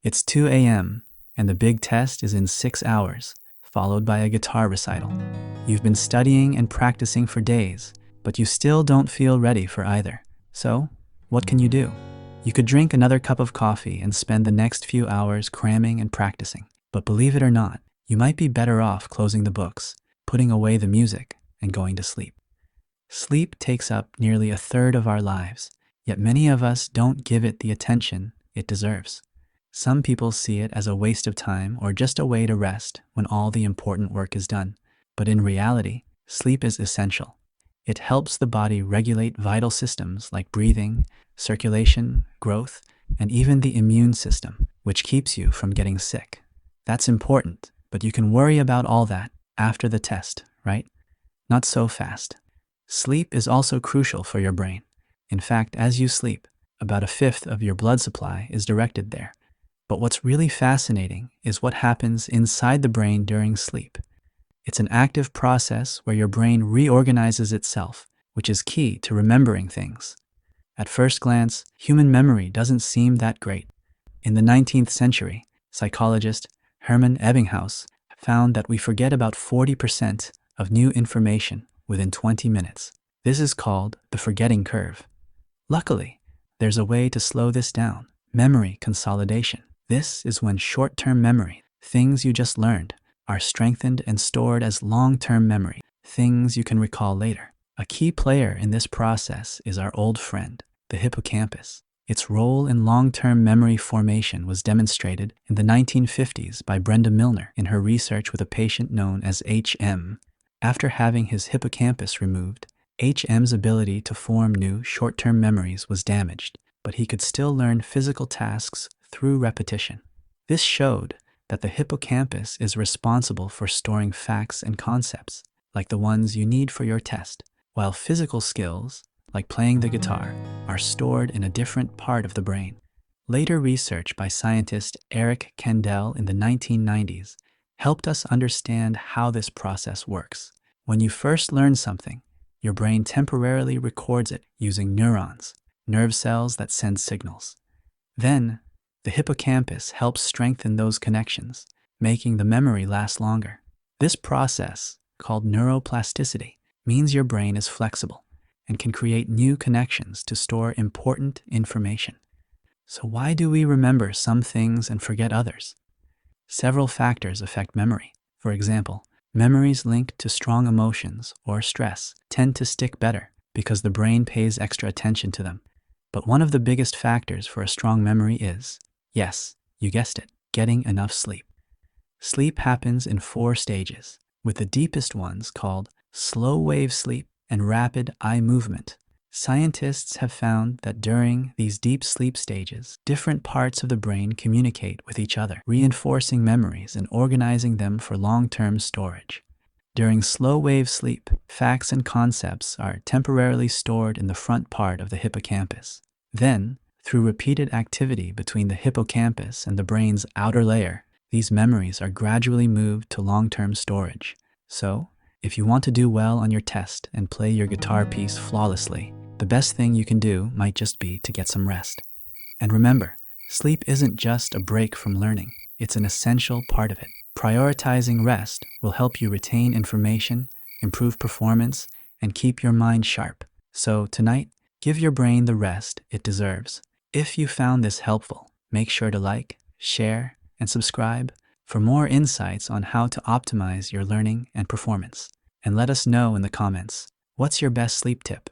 It's 2 a.m., and the big test is in 6 hours, followed by a guitar recital. You've been studying and practicing for days, but you still don't feel ready for either. So, what can you do? You could drink another cup of coffee and spend the next few hours cramming and practicing. But believe it or not, you might be better off closing the books, putting away the music, and going to sleep. Sleep takes up nearly a third of our lives, yet many of us don't give it the attention it deserves. Some people see it as a waste of time or just a way to rest when all the important work is done. But in reality, sleep is essential. It helps the body regulate vital systems like breathing, circulation, growth, and even the immune system, which keeps you from getting sick. That's important, but you can worry about all that after the test, right? Not so fast. Sleep is also crucial for your brain. In fact, as you sleep, about a fifth of your blood supply is directed there. But what's really fascinating is what happens inside the brain during sleep. It's an active process where your brain reorganizes itself, which is key to remembering things. At first glance, human memory doesn't seem that great. In the 19th century, psychologist Hermann Ebbinghaus found that we forget about 40% of new information within 20 minutes. This is called the forgetting curve. Luckily, there's a way to slow this down: memory consolidation. This is when short-term memory, things you just learned, are strengthened and stored as long-term memory, things you can recall later. A key player in this process is our old friend, the hippocampus. Its role in long-term memory formation was demonstrated in the 1950s by Brenda Milner in her research with a patient known as HM. After having his hippocampus removed, HM's ability to form new short-term memories was damaged, but he could still learn physical tasks through repetition. This showed that the hippocampus is responsible for storing facts and concepts, like the ones you need for your test, while physical skills, like playing the guitar, are stored in a different part of the brain. Later research by scientist Eric Kandel in the 1990s helped us understand how this process works. When you first learn something, your brain temporarily records it using neurons, nerve cells that send signals. Then, the hippocampus helps strengthen those connections, making the memory last longer. This process, called neuroplasticity, means your brain is flexible and can create new connections to store important information. So why do we remember some things and forget others? Several factors affect memory. For example, memories linked to strong emotions or stress tend to stick better because the brain pays extra attention to them. But one of the biggest factors for a strong memory is, yes, you guessed it, getting enough sleep. Sleep happens in 4 stages, with the deepest ones called slow wave sleep and rapid eye movement. Scientists have found that during these deep sleep stages, different parts of the brain communicate with each other, reinforcing memories and organizing them for long-term storage. During slow wave sleep, facts and concepts are temporarily stored in the front part of the hippocampus. Then, through repeated activity between the hippocampus and the brain's outer layer, these memories are gradually moved to long-term storage. So, if you want to do well on your test and play your guitar piece flawlessly, the best thing you can do might just be to get some rest. And remember, sleep isn't just a break from learning, it's an essential part of it. Prioritizing rest will help you retain information, improve performance, and keep your mind sharp. So tonight, give your brain the rest it deserves. If you found this helpful, make sure to like, share, and subscribe for more insights on how to optimize your learning and performance. And let us know in the comments, what's your best sleep tip?